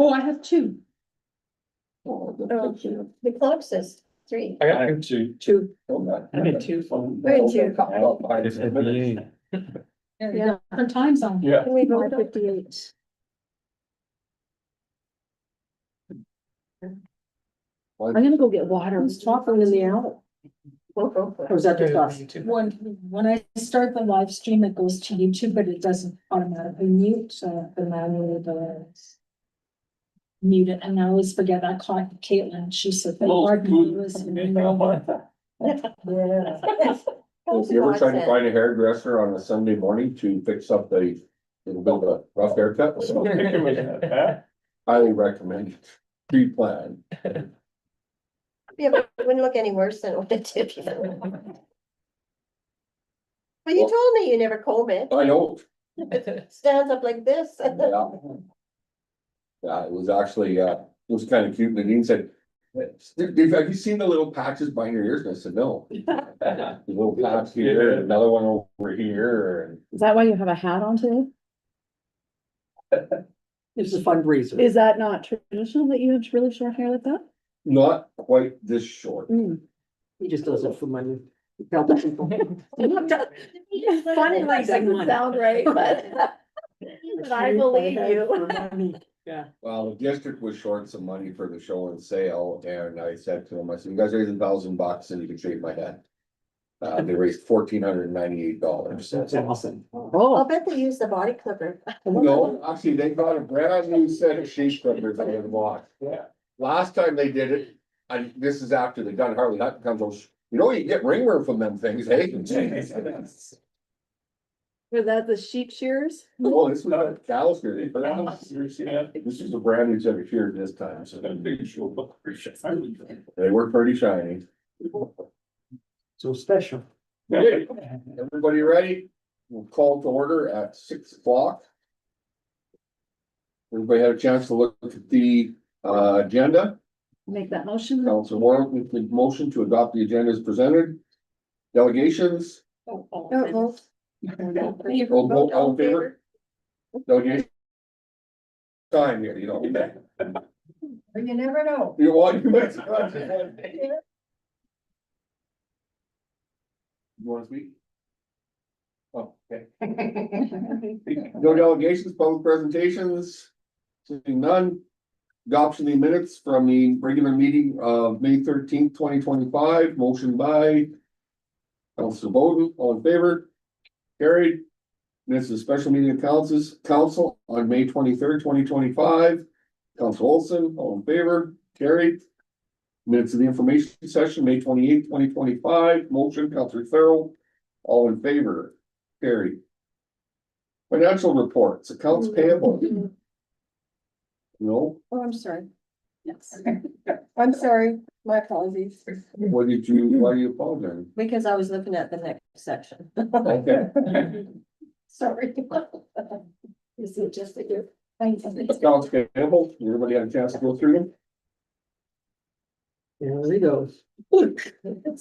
Oh, I have two. The clock says 3. I got two. Two. I did two. Where did you? It's 58. Yeah, different time zone. Yeah. Can we vote on? 58. I'm gonna go get water. I was talking in the hour. Or was that just us? When I start the live stream, it goes to YouTube, but it doesn't automatically mute, so the manually does. Mute it, and I always forget. I caught Caitlin. She said. "Pardon me, listen." Yeah. If you ever tried to find a hairdresser on a Sunday morning to fix up a little bit of a rough haircut? Highly recommend it. Pre-plan. Yeah, but it wouldn't look any worse than what it did. But you told me you never comb it. I know. It stands up like this. Yeah. Yeah, it was actually, it was kind of cute. Nadine said, "Dave, have you seen the little patches behind your ears?" And I said, "No." The little patch here, and another one over here, Is that why you have a hat on today? It's a fundraiser. Is that not traditional that you have really short hair like that? and not quite this short. He just does it for money. Help people. Fundraising doesn't sound right, but I believe you. Yeah. Well, the district was short some money for the show and sale, and I said to them, I said, "You guys raise $1,000 and you can shave my head." They raised $1,498. That's awesome. I'll Oh, bet they use the body clipper. No, actually, they got a brand new set of shave clippers out of the box. Yeah. Last time they did it, this is after they done Harley Hutton comes, goes, "You get ringworm from them things, hey?" was that the sheep shears? No, this was a cow's hair. Yeah. This is a brand new set of shears this time, so That big show look pretty shiny. they were pretty shiny. So special. Okay, everybody ready? We'll call to order at 6 o'clock. Everybody had a chance to look at the agenda. Make that motion. Council Warren with the motion to adopt the agenda as presented. Delegations, Don't vote. all in favor? Delegation. Time here, you know. You never know. You want, you might. You wanna speak? Oh, okay. No delegations, public presentations, seeing none. Adoption of the minutes from the regular meeting of May 13th, 2025, motion by Councilor Bowden, all in favor? Carried. Minutes of special meeting of council on May 23rd, 2025. Council Olson, all in favor? Carried. Minutes of the information session, May 28th, 2025, motion, Councilor Farrell, all in favor? Carried. Financial reports, accounts payable. No, Oh, I'm sorry. Yes. I'm sorry. My apologies. why do you apologize? Because I was looking at the next section. Okay. Sorry. Is it just a good? Thank you. Accounts payable, everybody had a chance to go through them? There he goes. I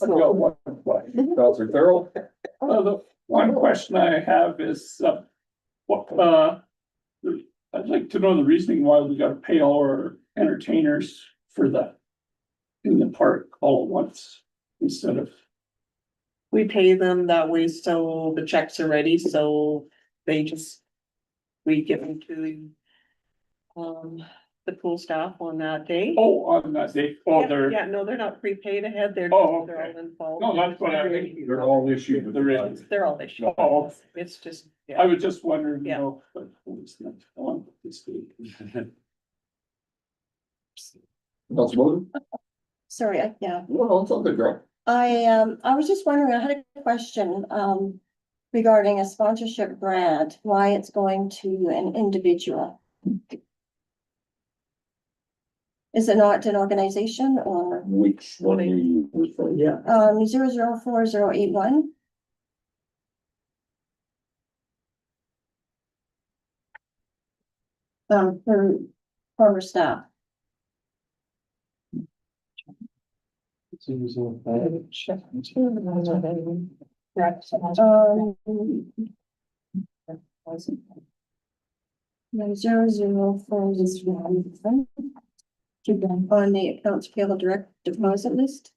got one question. Councilor Farrell, The one question I have is, what, I'd like to know the reasoning why we gotta pay all our entertainers for in the park all at once instead of. We pay them that way, so the checks are ready, so they just. We give them to. The pool staff on that day. Oh, on that day, oh, Yeah, they're, yeah, no, they're not prepaid ahead, they're, Oh, they're all okay. involved. no, that's what I think. they're all issued with the There is. They're all issued. Oh, It's just, I yeah, was just wondering, you Yeah. know, but it's not on this week. Councilor Bowden? Sorry, yeah. No, it's all good, girl. I was just wondering, I had a question, regarding a sponsorship grant, why it's going to an individual. Is it not an organization or, Which one are you? Yeah. 004081? For former staff. No, 004 is wrong. Keep them on the accounts payable direct deposit list.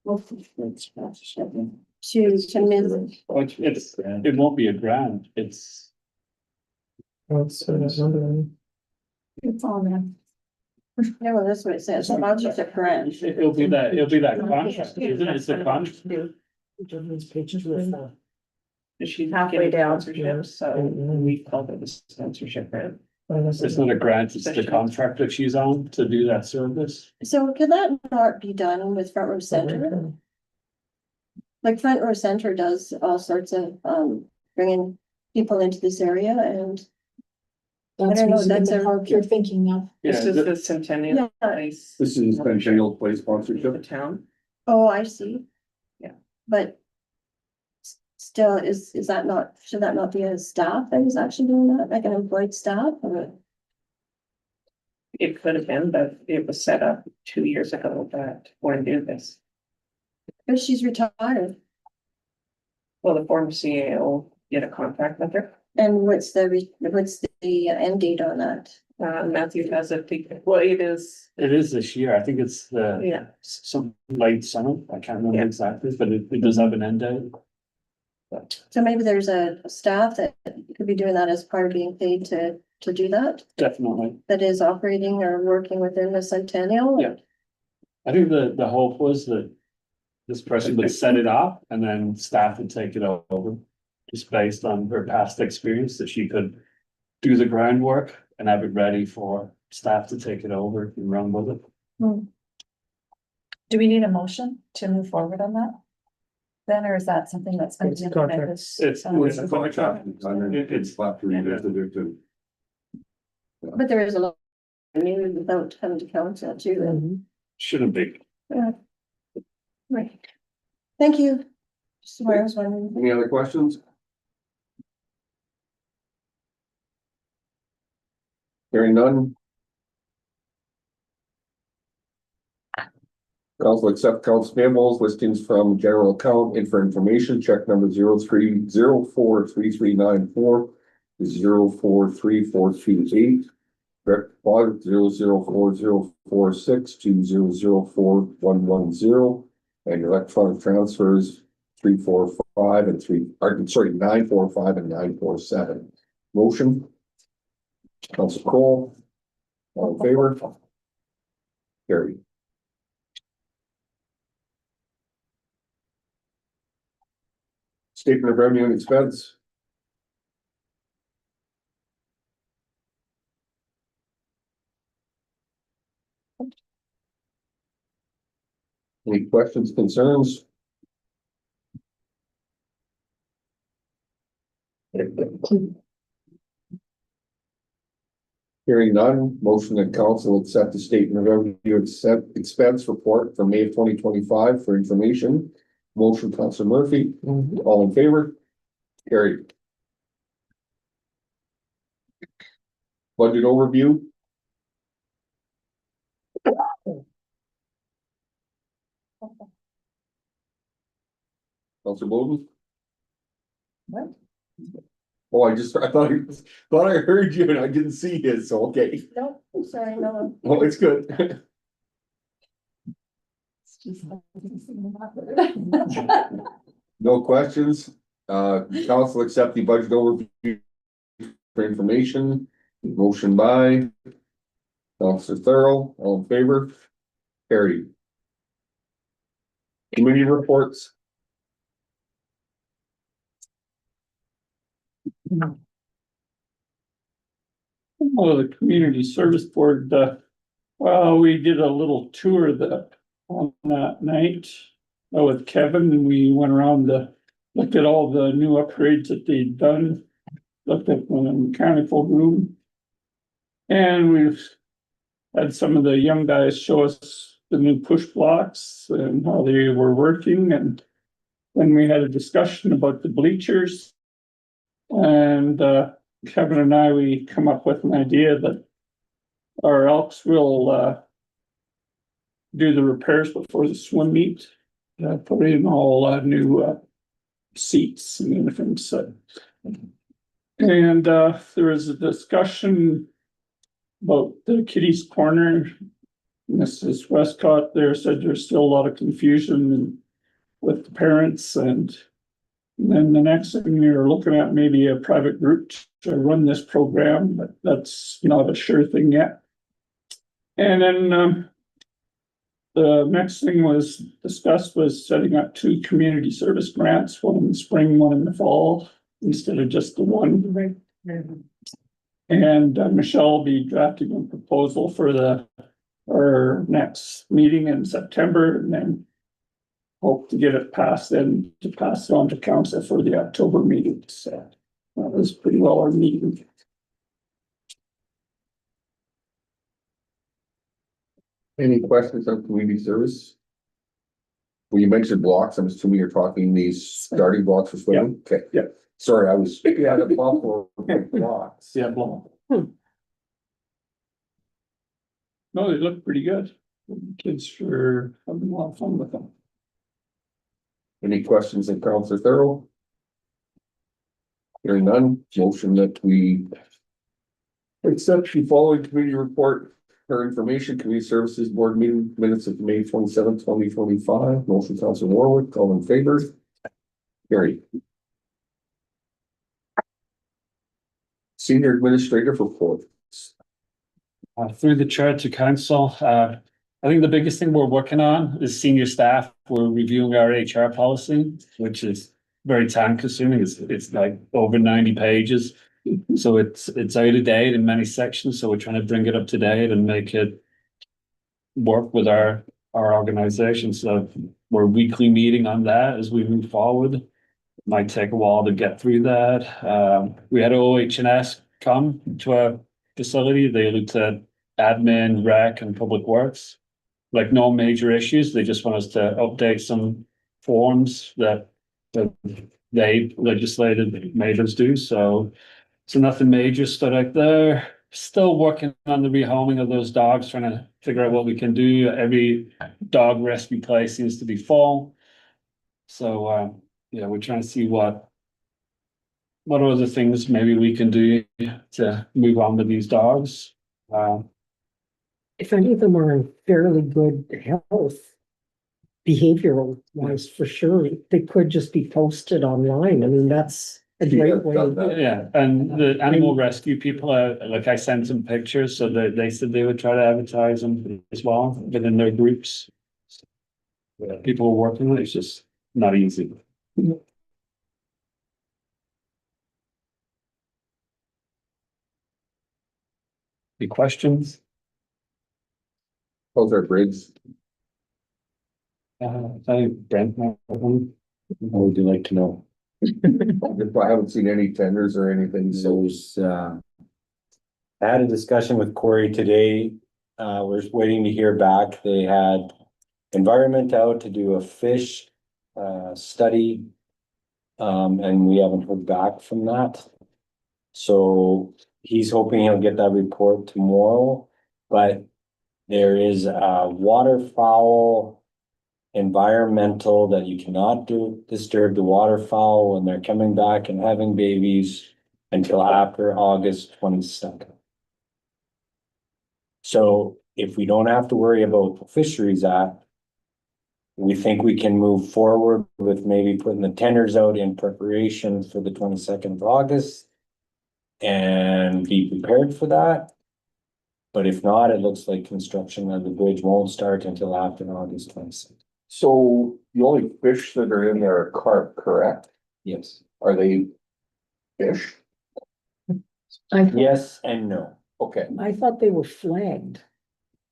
To miss, It won't be a grant, it's. It's on there. yeah, well, that's what it says, sponsorship grant. It'll be that contract, isn't it? It's the contract. She's Halfway getting down. sponsorship, so we called it a sponsorship grant. It's not a grant, it's the contract that she's on to do that service. So could that not be done with Front Row Center? Like Front Row Center does all sorts of, bringing people into this area and. That's don't know, music in that's the a- park you're thinking of. This Yeah, is the Centennial Yeah. place. This is Centennial Place The sponsorship. town. Oh, I see. Yeah. But. Still, is that not, should that not be a staff that is actually doing that, like an employed staff or? It could have been, but it was set up 2 years ago that we're do this. But she's retired, Well, the former CAO did a contract with her. and what's the end date on that? Matthew has it, well, it is, It is this year, I think it's the. yeah, Some late summer, I can't remember Yeah. exactly, but it does have an end date. So maybe there's a staff that could be doing that as part of being paid to do that, Definitely. that is operating or working within the Centennial. Yeah. I think the hope was that this person would set it up and then staff would take it over. Just based on her past experience, that she could do the groundwork and have it ready for staff to take it over and run with it. Do we need a motion to move forward on that? Then, or is that something that's going to It's be a contract. implemented? It's It's a contract. It's- We'll have to revisit it too. But there is a lot, maybe without having to council too, then. Shouldn't be. Right. Thank you. Just where I was wondering. Any other questions? Hearing none. Council accept accounts payables listings from general account and for information, check number 03043394 043428. Direct deposit 004046 to 004110 and electronic transfers 345 and 945 and 947. Motion. Council Cole. All in favor? Carried. Statement of revenue and expense. Any questions, concerns? Hearing none, motion that council accept the statement of revenue expense report for May of 2025 for information. Motion, Councilor Murphy, all in favor? Carried. Budget overview. Councilor Bowden? What? Oh, I thought I heard you and I didn't see you, so okay. No, sorry, no. Oh, it's good. It's just like- No questions. Council accept the budget overview for information. Motion by Councilor Thurl, all in favor? Carried. Committee reports. Oh, the community service board, well, we did a little tour on that night. With Kevin, and we went around looked at all the new upgrades that they'd done. Looked at the mechanical room. And we've had some of the young guys show us the new push blocks and how they were working, and then we had a discussion about the bleachers. And Kevin and we come up with an idea that our Elks will do the repairs before the swim meet. Put in all new seats and everything, so And there was a discussion about the Kitty's Corner. Mrs. Westcott there said there's still a lot of confusion with the parents, and then the next thing you're looking at maybe a private group to run this program, but that's not a sure thing yet. And then the next thing was discussed was setting up 2 community service grants, one in the spring, one in the fall, instead of just the one. Right. And Michelle will be drafting a proposal for our next meeting in September, and then hope to get it passed and to pass it on to council for the October meeting. So that was pretty well our meeting. Any questions on community service? Well, you mentioned blocks, I'm assuming you're talking these starting blocks for swimming? Okay. Yeah. Sorry, I was speaking out of for blocks. Yeah, well. No, they look pretty good. Kids are having a lot of fun with them. Any questions in Councilor Thurl? Hearing none, motion that we accept the following committee report for information, community services board meeting minutes of May 27, 2025. Motion, Councilor Warwick, all in favor? Carried. Senior administrative report. Through the chair to council, I think the biggest thing we're working on is senior staff. We're reviewing our HR policy, which is very time consuming. It's like over 90 pages. So it's out of date in many sections. So we're trying to bring it up to date and make it work with our organization. So we're weekly meeting on that as we move forward. Might take a while to get through that. We had OH&S come to our facility. They looked at admin, rec, and public works. Like no major issues. They just want us to update some forms that they legislated made us do. So nothing major stood out there. Still working on the rehoming of those dogs, trying to figure out what we can do. Every dog rescue place seems to be full. So yeah, we're trying to see what other things maybe we can do to move on with these dogs. If any of them are in fairly good health, behavioral wise, for sure, they could just be posted online. I mean, that's a great way. Yeah, and the animal rescue people, like I sent some pictures, so that they said they would try to advertise them as well within their groups. People are working on it, it's just not easy. Any questions? How's our bridge? I Brent, what would you like to know? I haven't seen any tenders or anything, so Those, I had a discussion with Corey today. We're waiting to hear back. They had environment out to do a fish, study. And we haven't heard back from that. So he's hoping he'll get that report tomorrow, but there is a waterfowl environmental that you cannot disturb the waterfowl when they're coming back and having babies until after August 22nd. So if we don't have to worry about the Fisheries Act, we think we can move forward with maybe putting the tenders out in preparation for the 22nd of August and be prepared for that. But if not, it looks like construction of the bridge won't start until after August 22nd. So the only fish that are in there are carp, correct? Yes. Are they fish? Yes and no. Okay, I thought they were flagged,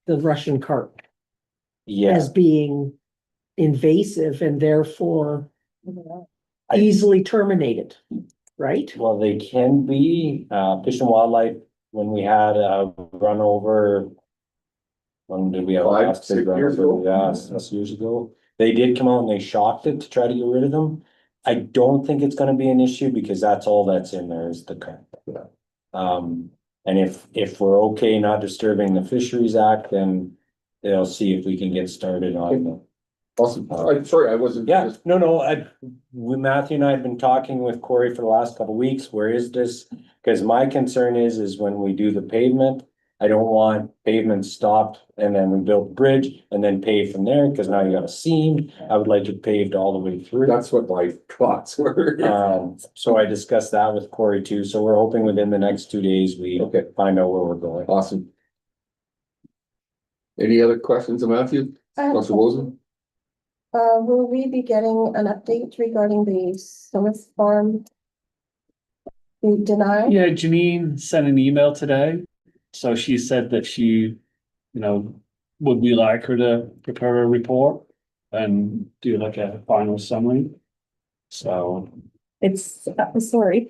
the Russian carp, Yeah, as being invasive and therefore I- easily terminated, right? well, they can be, Fish and Wildlife, when we had a run over. When did we have? 5, last big 6 run years over? ago? Yeah, 6 years ago. They did come out and they shocked it to try to get rid of them. I don't think it's gonna be an issue because that's all that's in there is the carp. Yeah. And if we're okay not disturbing the Fisheries Act, then they'll see if we can get started on them. Awesome. I'm sorry, I wasn't. Yeah, no, Matthew and I have been talking with Corey for the last couple of weeks. Where is this? Cause my concern is when we do the pavement, I don't want pavement stopped and then we build the bridge and then pave from there, cause now you got a seam. I would like it paved all the way through. That's what my thoughts were. So I discussed that with Corey too, so we're hoping within the next 2 days we Okay. find out where we're going. Awesome. Any other questions of Matthew? Councilor Wilson? Will we be getting an update regarding the Summit Farm? The denial? Yeah, Janine sent an email today. So she said that she, would we like her to prepare a report and do like a final summary? So, It's, sorry,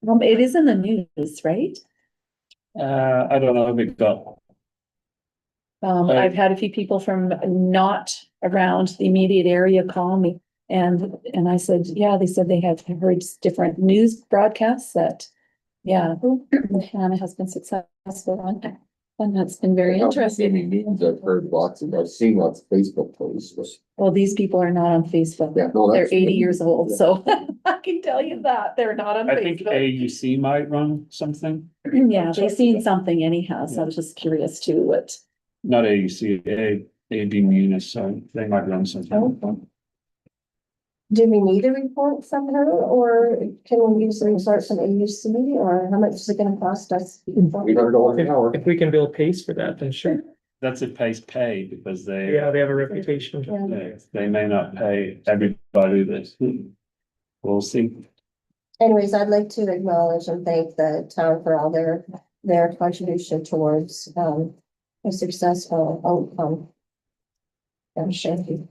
it is in the news, right? I don't know if it got, I've had a few people from not around the immediate area call me. And I said, yeah, they said they have heard different news broadcasts that, yeah, Hanna has been successful on. And that's been very interesting. I've heard lots and I've seen lots of Facebook posts. Well, these people are not on Facebook. Yeah, no, They're that's. 80 years old, Yeah. so I can tell you that they're not on I think Facebook. AUC might run something, Yeah, they've seen something anyhow, so I was just curious too, what. not AUC, AB Munis, so they might run something. Do we need a report from her, or can we use the results from AUC, or how much is it gonna cost us? $800 an hour. If we can build pace for that, then sure. That's if pays pay because they. Yeah, they have a reputation. They may not pay everybody this. We'll see. Anyways, I'd like to acknowledge and thank the town for all their contribution towards, a successful outcome. And thank you.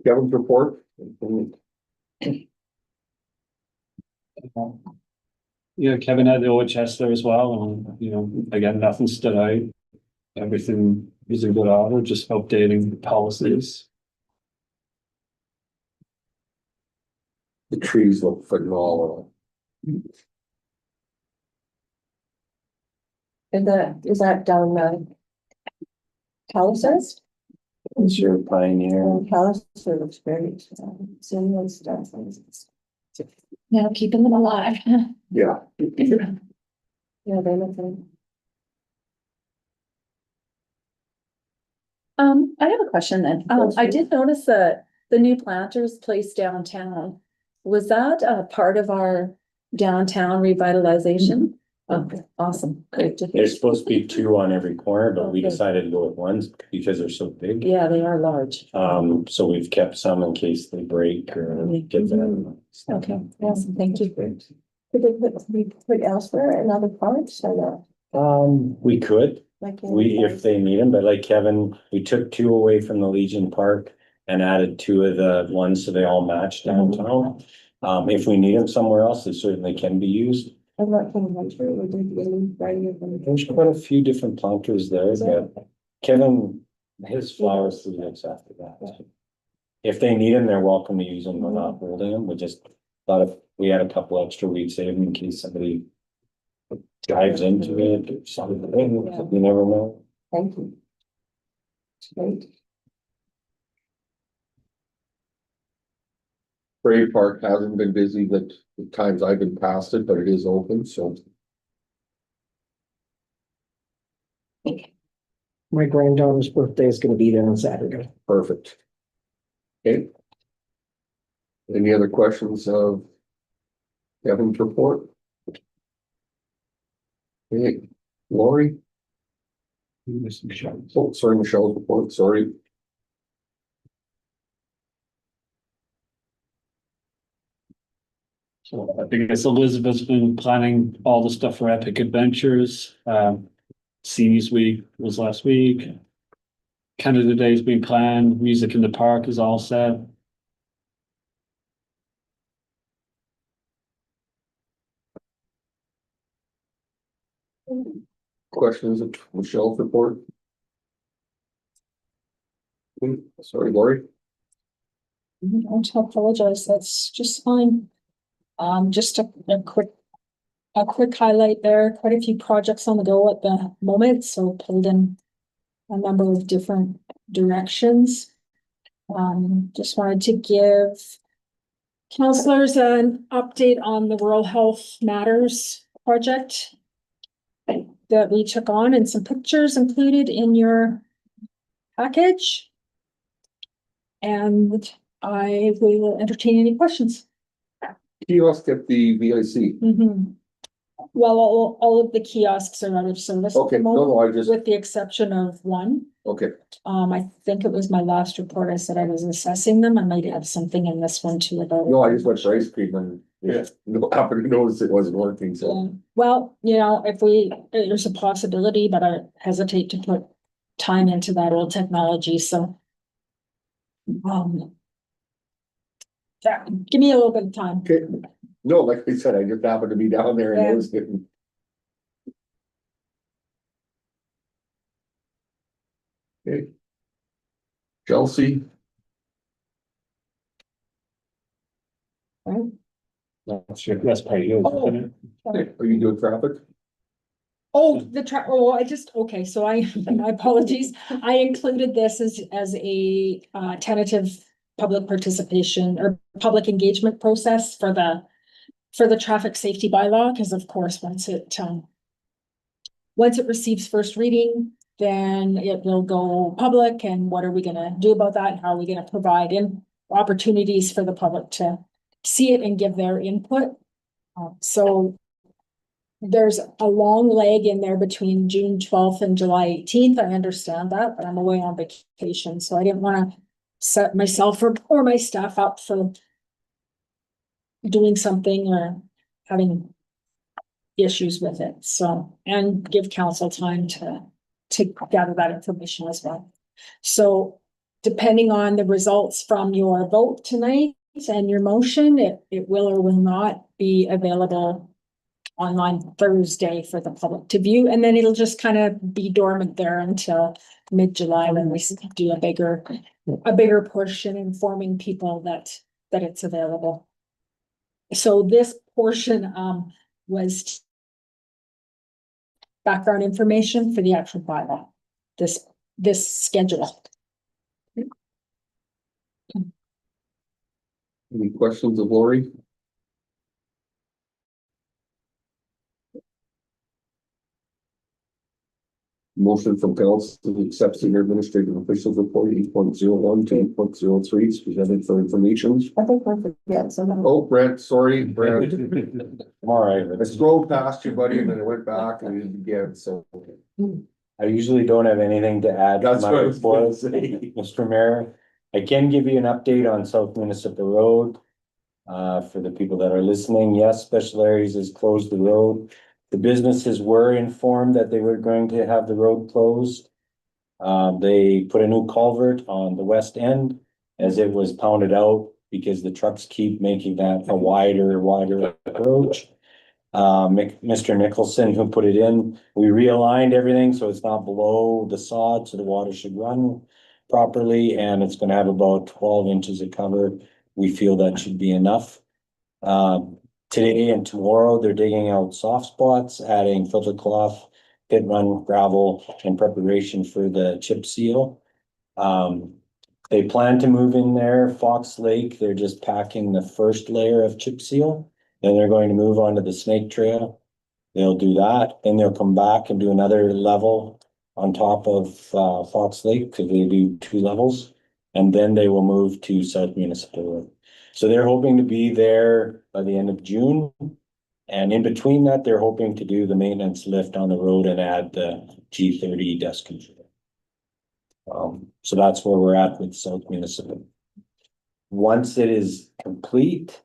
Kevin's report. Yeah, Kevin had the Orchester as well, and again, nothing stood out. Everything is in good order, just updating the policies. The trees look phenomenal. Is that down, Palisades? Sure, Pioneer. Palisades looks great. Similar stuff. Now keeping them alive. Yeah. Yeah, they look good. I have a question then. I did notice that the new planters placed downtown. Was that a part of our downtown revitalization? Okay, awesome, great to hear. There's supposed to be 2 on every corner, but we Okay. decided to go with 1 because they're so big. Yeah, they are large. So we've kept some in case they break or get them. Okay, awesome, thank you. Could we put elsewhere in other parts or not? We could, Like in- if they need them, but like Kevin, we took 2 away from the Legion Park and added 2 of the ones so they all match downtown. If we need them somewhere else, they certainly can be used. I'm not from Hunter, we did any writing of them. There's quite a few different planters there, but Kevin, his flowers 3 weeks after that. If they need them, they're welcome to use them. We're not holding them. We just thought if we had a couple extra, we'd save them in case somebody dives into it or something. You never know. Thank you. Great. Prairie Park hasn't been busy the times I've been past it, but it is open, so. My granddaughter's birthday is gonna be there on Saturday. Perfect. Okay. Any other questions of Kevin's report? Okay, Lori? Oh, sorry, Michelle's report, sorry. So I think it's Elizabeth's been planning all the stuff for Epic Adventures. Seniors Week was last week. Canada Day's been planned. Music in the Park is all set. Questions of Michelle's report? Sorry, Lori? Don't apologize, that's just fine. Just a quick highlight there, quite a few projects on the go at the moment, so pulled in a number of different directions. Just wanted to give counselors an update on the Rural Health Matters project that we took on, and some pictures included in your package. And I will entertain any questions. Kiosk at the VIC. Well, all of the kiosks are out of service at Okay, the no, moment, no, I just, with the exception of one. okay, I think it was my last report, I said I was assessing them. I might have something in this one too about it. no, I just went for ice cream and, yeah, no, happened to notice it wasn't working, so. Yeah. Well, if there's a possibility, but I hesitate to put time into that old technology, so. Yeah, give me a little bit of time. Okay, no, like I said, I just happened to be down there and Yeah. noticed it. Okay. Chelsea, That's pretty good, isn't it? are you doing traffic? Oh, okay, so my apologies. I included this as a tentative public participation or public engagement process for the traffic safety bylaw, because of course, once it receives first reading, then it will go public, and what are we gonna do about that? How are we gonna provide opportunities for the public to see it and give their input? So there's a long leg in there between June 12th and July 18th. I understand that, but I'm away on vacation, so I didn't want to set myself or my staff up for doing something or having issues with it. So, and give council time to gather that information as well. So depending on the results from your vote tonight and your motion, it will or will not be available online Thursday for the public to view, and then it'll just kind of be dormant there until mid-July when we do a bigger push in informing people that it's available. So this portion was background information for the actual bylaw, this schedule. Any questions of Lori? Motion from council to accept senior administrative officials report 8.01 to 8.03 is presented for information. I think we're forgetting something. Oh, Brent, sorry, Brent. I'm all right. I scrolled past you, buddy, and then I went back and did it again, so. I usually don't have anything to add to That's my what I was gonna report, say. Mr. Mayor. I can give you an update on South Municipal Road. For the people that are listening, yes, Special Areas has closed the road. The businesses were informed that they were going to have the road closed. They put a new culvert on the west end as it was pounded out because the trucks keep making that a wider approach. Mr. Nicholson, who put it in, we realigned everything so it's not below the sod, so the water should run properly, and it's gonna have about 12 inches of cover. We feel that should be enough. Today and tomorrow, they're digging out soft spots, adding filter cloth, pit run gravel in preparation for the chip seal. They plan to move in there, Fox Lake, they're just packing the first layer of chip seal. Then they're going to move on to the Snake Trail. They'll do that, then they'll come back and do another level on top of Fox Lake, because they do 2 levels. And then they will move to South Municipal Road. So they're hoping to be there by the end of June. And in between that, they're hoping to do the maintenance lift on the road and add the G30 dust control. So that's where we're at with South Municipal. Once it is complete,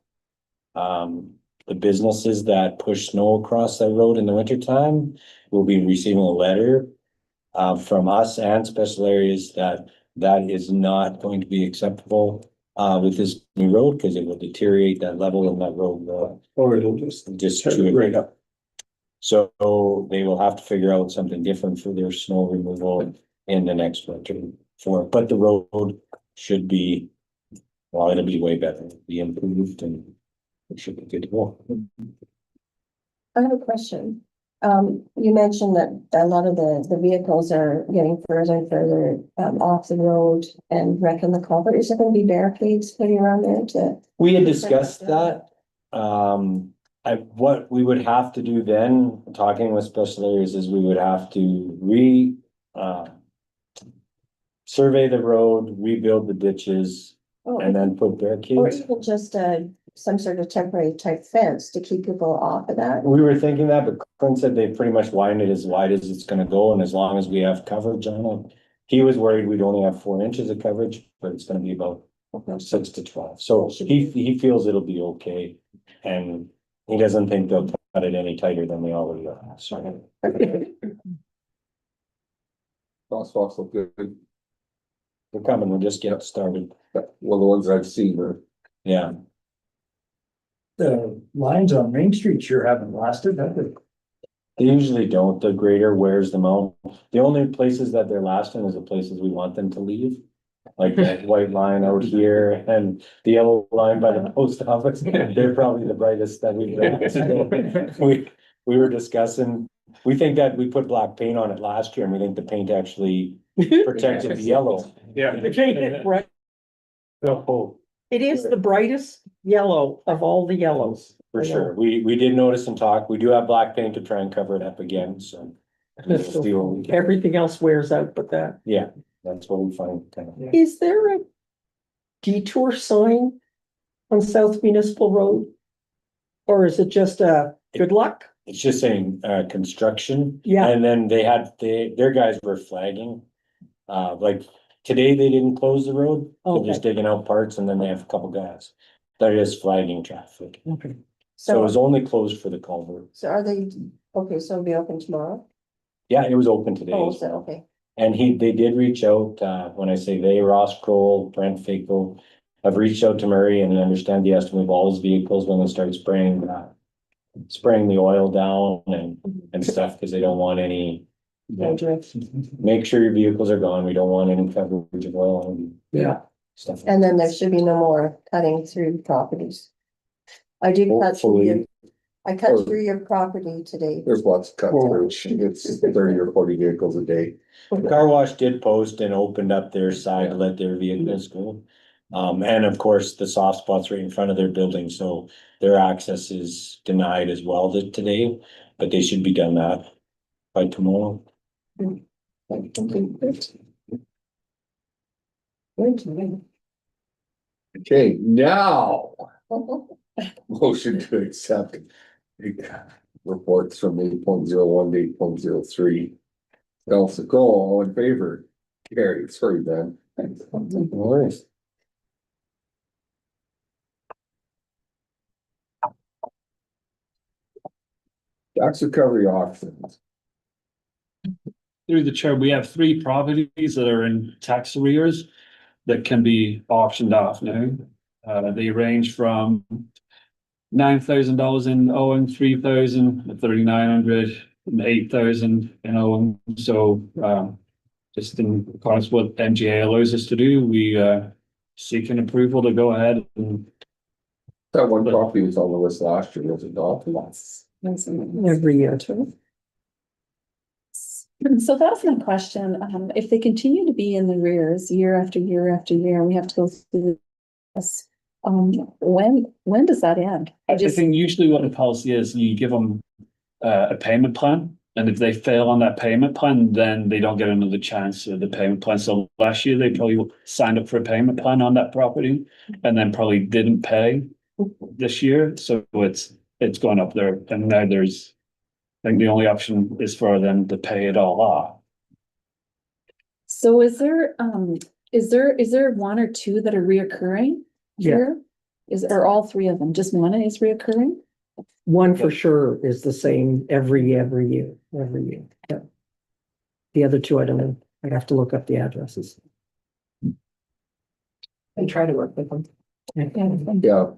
the businesses that push snow across that road in the wintertime will be receiving a letter from us and Special Areas that is not going to be acceptable with this new road, because it will deteriorate that level in that road. Or it'll just chew it right up. So they will have to figure out something different for their snow removal in the next winter but the road should be, well, it'll be way better, it'll be improved, and it should be good to go. I have a question. You mentioned that a lot of the vehicles are getting further and further, off the road and wrecking the culvert. Is there gonna be barricades putting around there to? We had discussed that. What we would have to do then, talking with special areas, is we would have to survey the road, rebuild the ditches, and then put Or barricades. even just, some sort of temporary type fence to keep people off of that. We were thinking that, but Clint said they pretty much widened it as wide as it's gonna go, and as long as we have coverage on it. He was worried we'd only have 4 inches of coverage, but it's gonna be about 6 to 12, so he feels it'll be okay. And he doesn't think they'll cut it any tighter than they already are, so. Crosswalks look good. We're coming, we're just getting started, Well, the ones I've seen are. yeah. The lines on Main Street sure haven't lasted, have they? They usually don't, the grader wears them out. The only places that they're lasting is the places we want them to leave. Like that white line out here and the yellow line by the post office, they're probably the brightest that we've got. We were discussing, we think that we put black paint on it last year and we think the paint actually protected the yellow. Yeah. Right, Oh, it is the brightest yellow of all the yellows. for sure, we did notice and talk, we do have black paint to try and cover it up again, so. We'll see what we can. Everything else wears out but that. Yeah, that's what we find kind of. Is there a detour sign on South Municipal Road? Or is it just a good luck? It's just saying, construction. Yeah. And then their guys were flagging. Like today they didn't close the road. They're just digging out parts and then they have a couple guys. They're just flagging traffic. Okay. So it So, was only closed for the culvert. so are they, okay, so it'll be open tomorrow? Yeah, it was open today. Oh, so, okay. And they did reach out, when I say they, Ross Kroll, Brent Fakel, have reached out to Murray and they understand he has to move all his vehicles when they start spraying the oil down and stuff, because they don't want any. No drift. Make sure your vehicles are gone. We don't want any coverage of oil and Yeah. stuff. And then there should be no more cutting through properties. I did cut through your, I cut through your property today. There's lots of cut through. It's 30 or 40 vehicles a day. The car wash did post and opened up their side to let their vehicles go. And of course, the soft spots right in front of their building, so their access is denied as well today, but they should be done that by tomorrow. Okay, now, motion to accept reports from 8.01 to 8.03. Elsa Cole, all in favor? Carried, sorry, Ben. No worries. Tax recovery auctions. Through the chair, we have 3 properties that are in tax arrears that can be auctioned off now. They range from $9,000 in owing, 3,000, 3,900, and 8,000 in owing. So, just in accordance with what MGA allows us to do, we seek an approval to go ahead and. That one property was on the list last year, was it not? Every year. So that's my question. If they continue to be in the rears year after year after year, we have to go through this. When does that end? I think usually what the policy is, you give them a payment plan. And if they fail on that payment plan, then they don't get another chance at the payment plan. So last year, they probably signed up for a payment plan on that property and then probably didn't pay this year. So it's gone up there. And now I think the only option is for them to pay it all off. So is there 1 or 2 that are reoccurring here? Or all 3 of them? Just one is reoccurring? One for sure is the same every year. Yeah. The other 2, I don't know. I'd have to look up the addresses. And try to work with them. Yeah,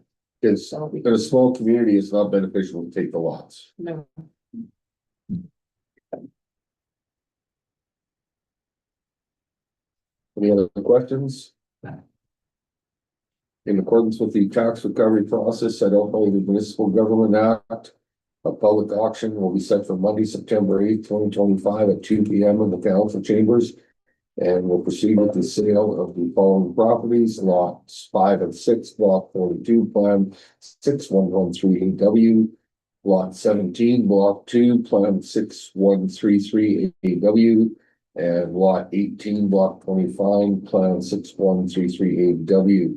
it's, in a small community, it's not beneficial to take the lots. No. Any other questions? In accordance with the tax recovery process set out by the Municipal Government Act, A public auction will be set for Monday, September 8th, 2025 at 2 P.M. in the council chambers. And we'll proceed with the sale of the following properties, lots 5 and 6, block 42, plan 6113 AW. Lot 17, block 2, plan 6133 AW. And lot 18, block 25, plan 6133 AW.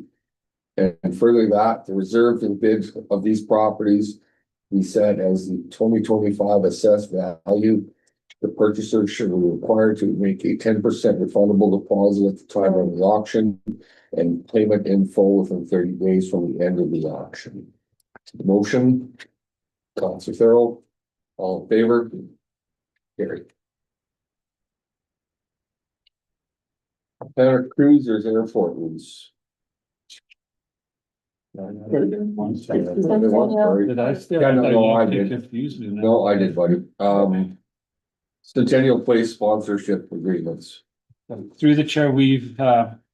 And further that, the reserve and bid of these properties we set as the 2025 assessed value. The purchaser should be required to make a 10% refundable deposit at the time of the auction and payment in full within 30 days from the end of the auction. Motion, Councilor Farrell, all in favor? Carried. Hanna Cruisers Airport lease. Did I still? Yeah, no, I you did. confused me now. No, I did, buddy. Centennial Place sponsorship agreements. Through the chair, we've,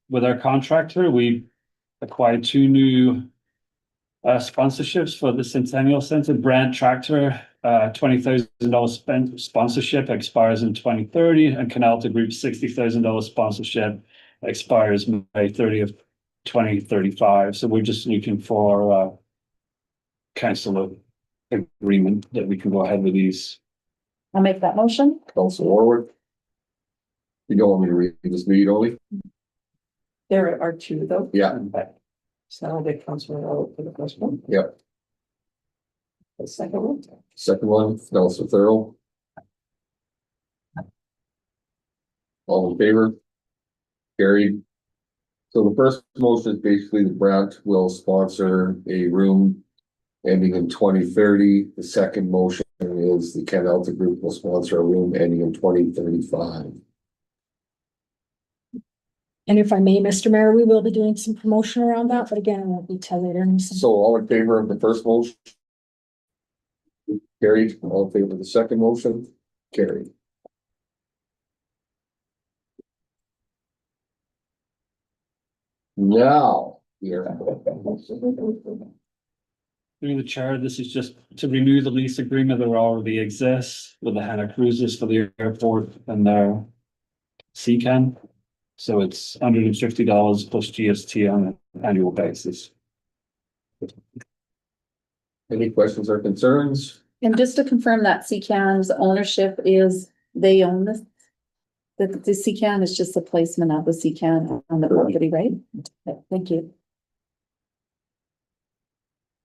with our contractor, we acquired 2 new sponsorships for the Centennial Center. Brand Tractor, $20,000 sponsorship expires in 2030, and Canalta Group $60,000 sponsorship expires May 30th, 2035. So we're just looking for council agreement that we can go ahead with these. I'll make that motion. Council Warwick. You don't want me to read this meeting only? There are 2 though. Yeah. So that comes from for the first one. Yep. The second one. Second one, Councilor Farrell. All in favor? Carried. So the first motion is basically the Brant will sponsor a room ending in 2030. The second motion is the Canalta Group will sponsor a room ending in 2035. And if I may, Mr. Mayor, we will be doing some promotion around that, but again, it won't be till later. So all in favor of the first motion? Carried. All in favor of the second motion? Carried. Now, here. Through the chair, this is just to renew the lease agreement that already exists with the Hanna Cruises for the airport and their CCAN. So it's $150 plus GST on an annual basis. Any questions or concerns? And just to confirm that CCAN's ownership is, they own this. The CCAN is just the placement of the CCAN on the property, right? Thank you.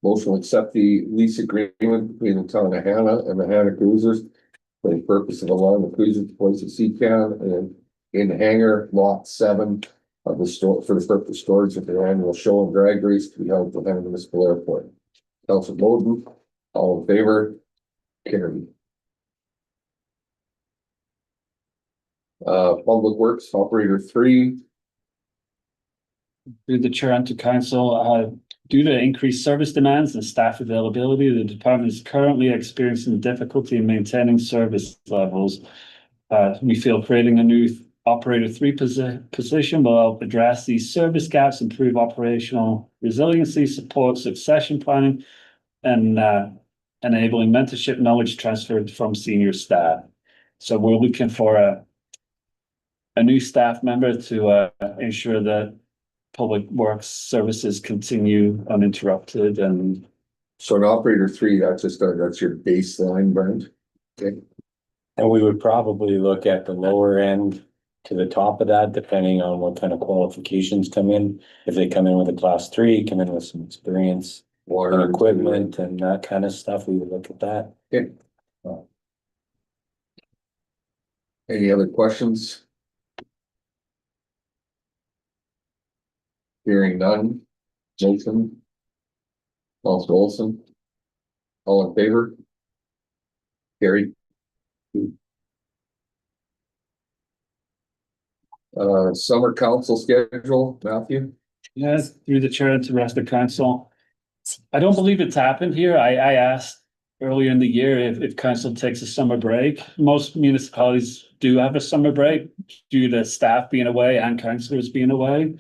Motion will accept the lease agreement between the town of Hanna and the Hanna Cruisers for the purpose of allowing the cruisers to place a CCAN and in hangar lot 7 of the store for the purpose of storage of their annual show and drag race to be held at the Hanna Municipal Airport. Councilor Bowden, all in favor? Carried. Public Works Operator 3. Through the chair and to council, due to increased service demands and staff availability, the department is currently experiencing difficulty in maintaining service levels. We feel creating a new operator 3 position will help address these service gaps, improve operational resiliency, support succession planning, and enabling mentorship knowledge transferred from senior staff. So we're looking for a new staff member to ensure that public works services continue uninterrupted. And So an operator 3, that's your baseline, Brent. Okay. And we would probably look at the lower end to the top of that, depending on what kind of qualifications come in. If they come in with a class 3, come in with some experience, Water and equipment and that kind of stuff, we would look at that. Okay. Any other questions? Hearing none. Motion. Councilor Olson. All in favor? Carried. Summer council schedule, Matthew? yes, through the chair and to the rest of council. I don't believe it's happened here. I asked earlier in the year if council takes a summer break. Most municipalities do have a summer break due to staff being away and councillors being away.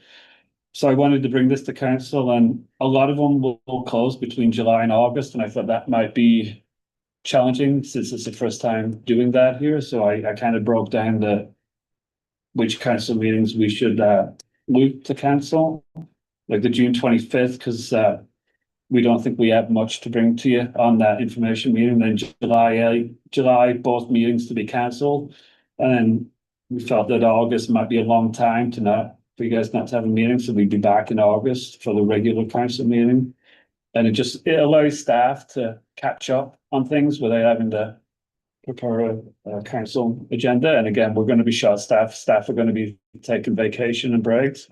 So I wanted to bring this to council, and a lot of them will close between July and August, and I thought that might be challenging since it's the first time doing that here, so I kind of broke down which council meetings we should move to cancel, like the June 25th, because we don't think we have much to bring to you on that information meeting. Then July, both meetings to be cancelled. And we felt that August might be a long time for you guys not to have a meeting, so we'd be back in August for the regular council meeting. And it allows staff to catch up on things without having to prepare a council agenda. And again, we're going to be short staff. Staff are going to be taking vacation and breaks.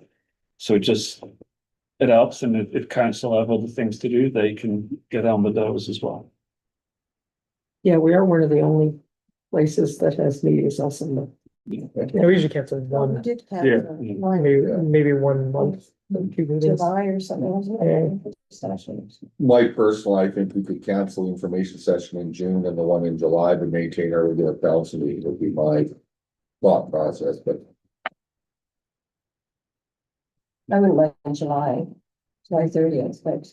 So it helps, and if council have other things to do, they can get on with those as well. Yeah, we are one of the only places that has meetings also. Yeah, we usually cancel We one, did Yeah. cancel one maybe 1 month, 2 meetings. July or something, wasn't it? Sessions. My personal, I think we could cancel the information session in June and the one in July, but maintain our regular council meeting would be my thought process, but. I wouldn't mind July 30th, but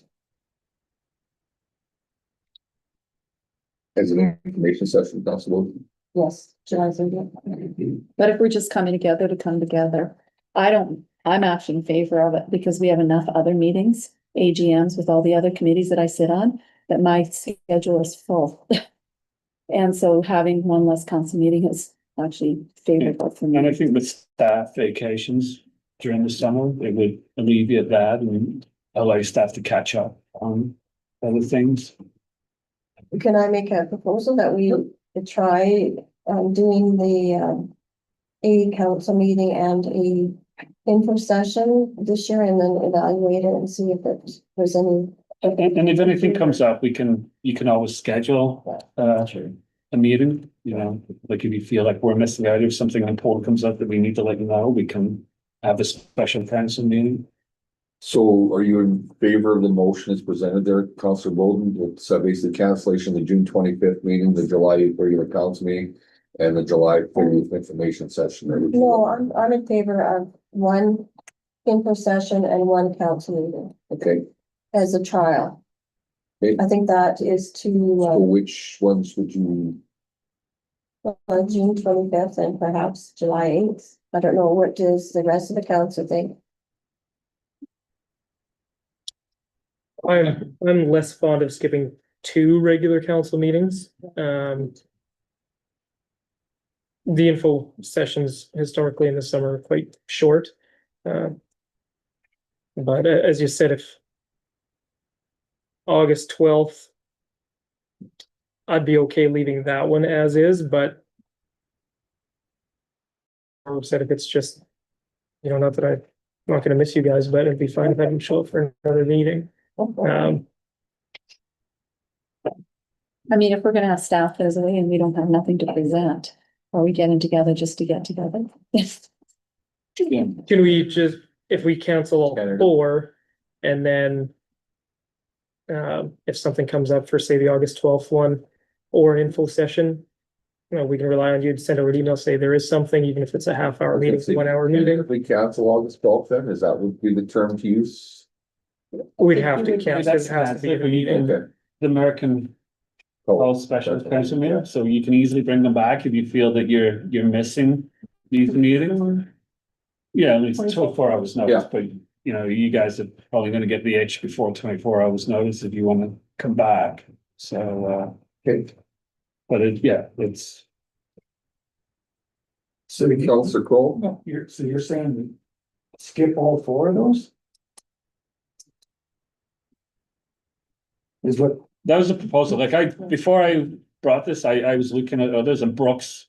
As an information session, possible. yes, July 30th. But if we're just coming together to come together, I'm actually in favor of it because we have enough other meetings, AGMs with all the other committees that I sit on, that my schedule is full. And so having one less council meeting is actually favorable for me. And I think with staff vacations during the summer, it would alleviate that and allow staff to catch up on other things. Can I make a proposal that we try doing a council meeting and a info session this year and then evaluate it and see if there's any. And if anything comes up, you can always schedule a meeting, like if you feel like we're missing out, if something important comes up that we need to let you know, we can have a special council meeting. So are you in favor of the motion as presented there, Councillor Bolden? It's basically cancellation of the June 25th meeting, the July regular council meeting, and the July 30th information session. No, I'm in favor of one info session and one council meeting Okay, as a trial. Okay. I think that is so to which ones would you, June 25th and perhaps July 8th. I don't know, what does the rest of the council think? I'm less fond of skipping 2 regular council meetings. The info sessions historically in the summer are quite short. But as you said, if August 12th, I'd be okay leaving that one as is, but I said if it's just, not that I'm not gonna miss you guys, but it'd be fine if I didn't show up for another meeting. I mean, if we're gonna have staff that is away and we don't have nothing to present, are we getting together just to get together? Can we just, if we cancel all 4 and then if something comes up for, say, the August 12th one or an info session, we can rely on you to send over an email, say there is something, even if it's a half-hour meeting, 1-hour meeting. if we cancel August 12th, then is that would be the term to use? We'd have to cancel, it has to be a meeting. Okay. The American call special council meeting, so you can easily bring them back if you feel that you're missing these meetings. Yeah, at least 24 hours notice, but you guys are probably gonna get the itch before 24 hours notice if you wanna come back, so Okay. but it's. City Councillor Cole? No, you're saying skip all 4 of those? Is what? That was a proposal, before I brought this, I was looking at others, and Brooks,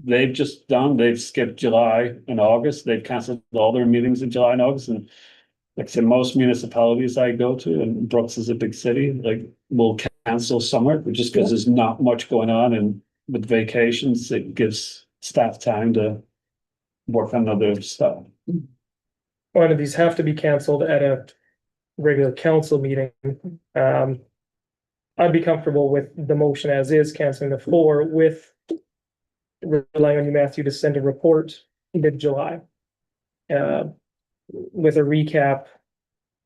they've skipped July and August, they've canceled all their meetings in July and August, and like I said, most municipalities I go to, and Brooks is a big city, will cancel summer, just because there's not much going on, and with vacations, it gives staff time to work on other stuff. One of these have to be canceled at a regular council meeting. I'd be comfortable with the motion as is, canceling the 4 with relying on you, Matthew, to send a report mid-July. With a recap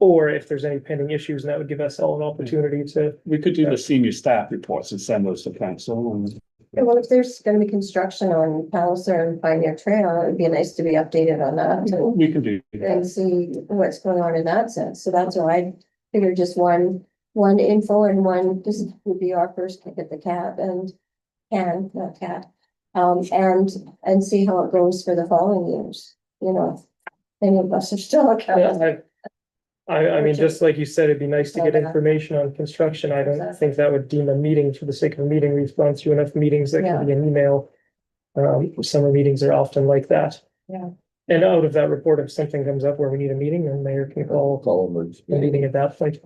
or if there's any pending issues, and that would give us all an opportunity to. We could do the senior staff reports and send those to council and. Yeah, well, if there's gonna be construction on Palliser and Pioneer Trail, it'd be nice to be updated on that and, We can do that. and see what's going on in that sense. So that's why I figured just one info and one, this would be our first kick at the cat and not cat. And see how it goes for the following years, you know. If any of us are still accountable. Yeah, I mean, just like you said, it'd be nice to get information on construction. I don't think that would deem a meeting for the sake of a meeting. We've gone through enough meetings that can be an email. Summer meetings are often like that. Yeah. And out of that report, if something comes up where we need a meeting, then mayor can call them. the meeting at that point.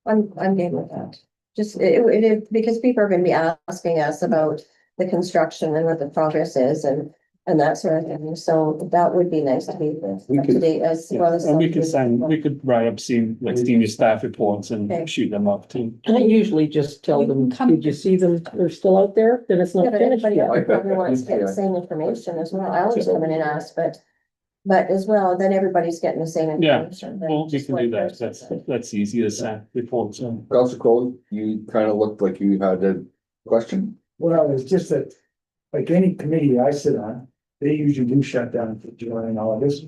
I'm game with that. Just because people are gonna be asking us about the construction and what the progress is and that sort of thing. So that would be nice to be We up to could- date as Yeah, well as. and we could write up senior staff reports Okay. and shoot them up too. I usually just tell them, did you see them? They're still out there? Then it's Yeah, not but finished everybody yet. else probably wants to get the same information as well. I always come in and ask, but as well, then everybody's getting the same Yeah, information. well, we Just can do one that. person. That's easy to send reports on. Councilor Crowley, you kind of looked like you had a question. Well, it's just that, like any committee I sit on, they usually do shut down for July and August.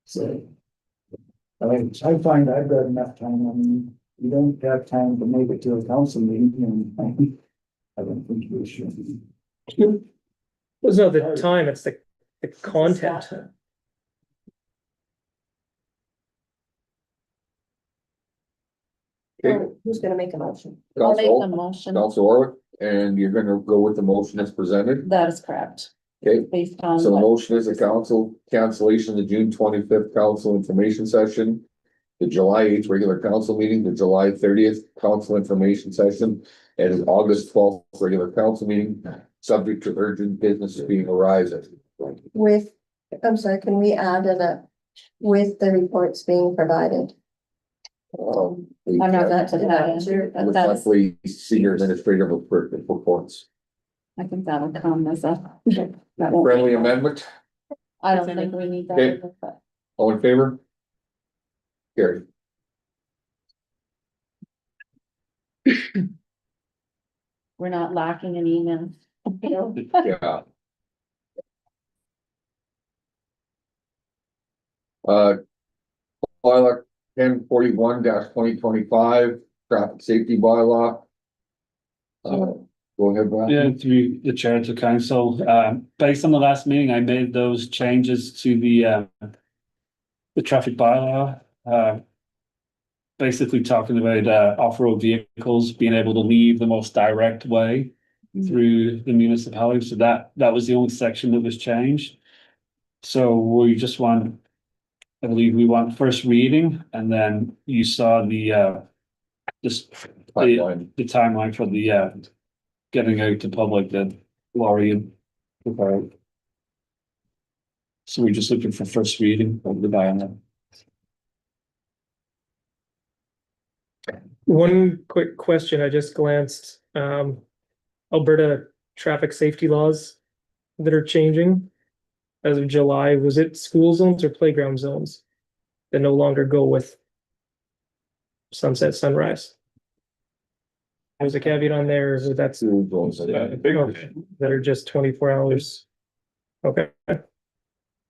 So. I find I've got enough time, I mean, you don't have time to make it to a council meeting and I don't think we should. It's not the time, it's the content. Okay, Who's gonna make a motion? I'll make the Council, motion. Councilor Orwick, and you're gonna go with the motion as presented. That is correct. Okay, Based on so the what, motion is a council cancellation of the June 25th council information session. The July 8th regular council meeting, the July 30th council information session, and the August 12th regular council meeting, subject to urgent business being arising. With, I'm sorry, can we add with the reports being provided? I'm not that to that, but With that's, monthly senior administrative reports. I think that'll come as a. that won't- Friendly amendment, I don't think we need Okay. that, but all in favor? Carried. we're not lacking in emails. Yeah. Bylaw 1041-2025, traffic safety bylaw. Go ahead, Brad. Yeah, through the chair to council, based on the last meeting, I made those changes to the traffic bylaw. Basically talking about off-road vehicles being able to leave the most direct way through the municipality. So that was the only section that was changed. So we just want, I believe we want first reading, and then you saw the Pipeline. the timeline for the getting out to public that Laurie had prepared. So we're just looking for first reading of the bylaw. One quick question, I just glanced, Alberta traffic safety laws that are changing as of July, was it school zones or playground zones that no longer go with sunset, sunrise? There's a caveat on there, so that's that are just 24 hours. Okay,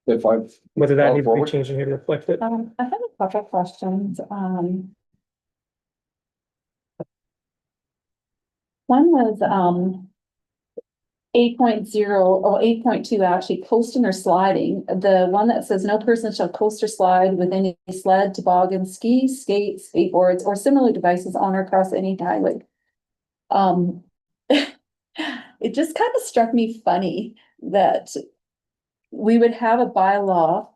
If I, whether that needs to be Forward. changed in here to reflect it. I have a couple of questions, one was, 8.2, actually coasting or sliding. The one that says no person shall coast or slide with any sled, toboggan, ski, skate, skateboards, or similar devices on or across any highway. It just kind of struck me funny that we would have a bylaw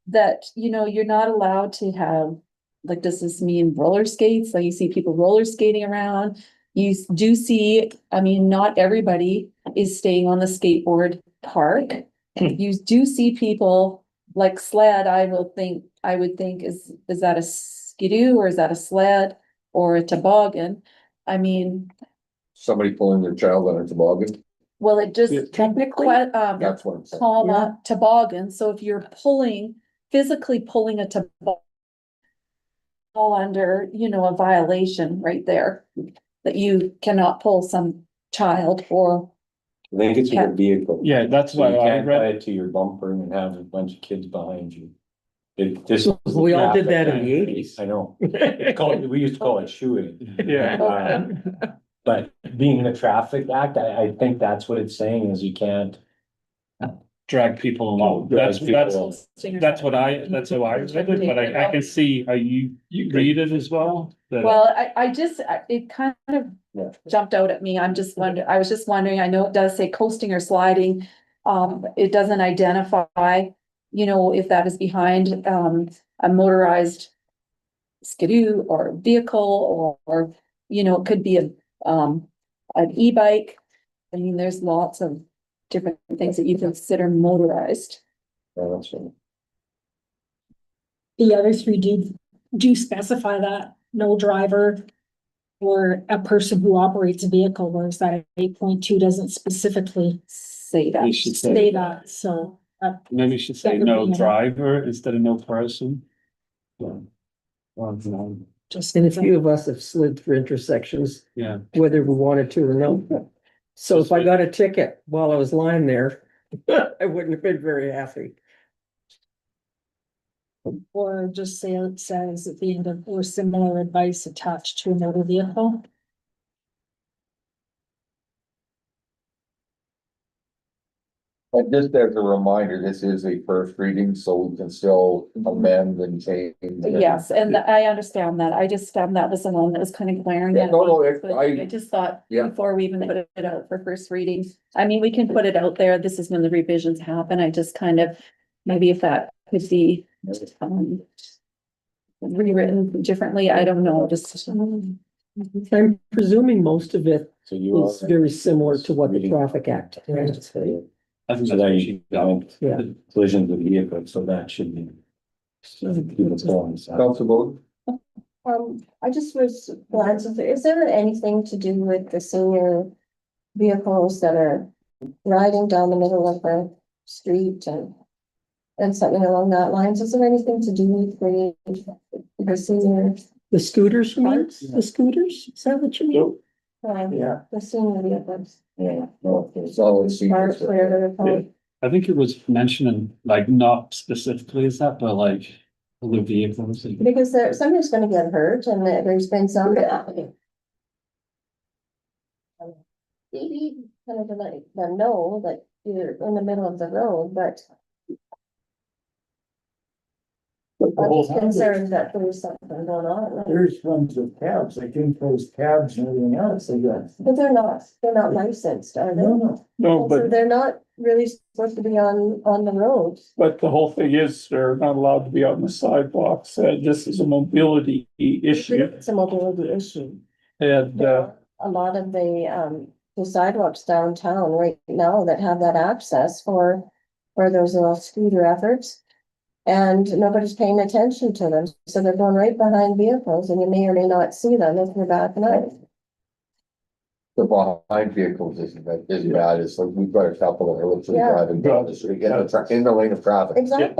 that, you know, you're not allowed to have, like, does this mean roller skates? So you see people roller skating around. You do see, I mean, not everybody is staying on the skateboard park. You do see people like sled, I would think, is that a skidoo or is that a sled or a toboggan? I mean, somebody pulling their child on a toboggan. Well, it just. Technically, That's what I'm saying. Comma toboggan, so if you're physically pulling a toboggan. Fall under, a violation right there, that you cannot pull some child or. I think it's your vehicle. Yeah, that's So what you I can't tie read. it to your bumper and have a bunch of kids behind you. It just. we all did that in the eighties. I know. It's called, we used to call it shoeing. Yeah, But being the traffic act, I think that's what it's saying is you can't. drag people along. Drag That's people. that's how I read it, but I can see how you read it as well. that- Well, it kind of Yeah. jumped out at me. I was just wondering, I know it does say coasting or sliding. It doesn't identify, if that is behind, a motorized skidoo or vehicle or, it could be an e-bike. I mean, there's lots of different things that you consider motorized. That's right. The other three do specify that, no driver or a person who operates a vehicle, whereas that 8.2 doesn't specifically Say that. We should say say, that, so. maybe you should say That would no be, driver instead of no person. Just. And a few of us have slid through intersections, Yeah, whether we wanted to or not. So if I got a ticket while I was lying there, I wouldn't have been very happy. Or just say it says at the end of, or similar advice attached to a motor vehicle. And just as a reminder, this is a first reading, so we can still amend and change. Yes, and I understand that. I just found that was the one that was kind of glaring Yeah, at no, me. no, But I- I just thought Yeah. before we even put it out for first reading, I mean, we can put it out there. This is when the revisions happen. I just kind of, maybe if that could be rewritten differently, I don't know, just. I'm presuming most of it So you is are. very similar to what the traffic act. I think So that's that what you she don't, Yeah. collisions with vehicles, so that should be. Council vote? I just was glancing, is there anything to do with the senior vehicles that are riding down the middle of the street and something along that lines? Is there anything to do with the senior, The scooters, you mean? Parts? The scooters? Is that what you mean? Yeah. the senior vehicles? Yeah, no, it's all Parks, whatever they're called. I think it was mentioning, like, not specifically as that, but like other vehicles. Because somebody's gonna get hurt and there's been some. Maybe kind of let them know that you're in the middle of the road, but I'm just concerned that there's something going on. There's ones with cabs, they can post cabs and everything else, they got. But they're not licensed, are they? No, No, So but, they're not really supposed to be on the road. but the whole thing is they're not allowed to be on the sidewalks. This is a mobility issue. It's a mobility issue. And, A lot of the sidewalks downtown right now that have that access for those little scooter efforts. And nobody's paying attention to them, so they're going right behind vehicles and you may or may not see them if you're backing up. The behind vehicles isn't bad, it's like, we've got a couple that are literally Yeah. driving down the street, in the lane of traffic. Exactly.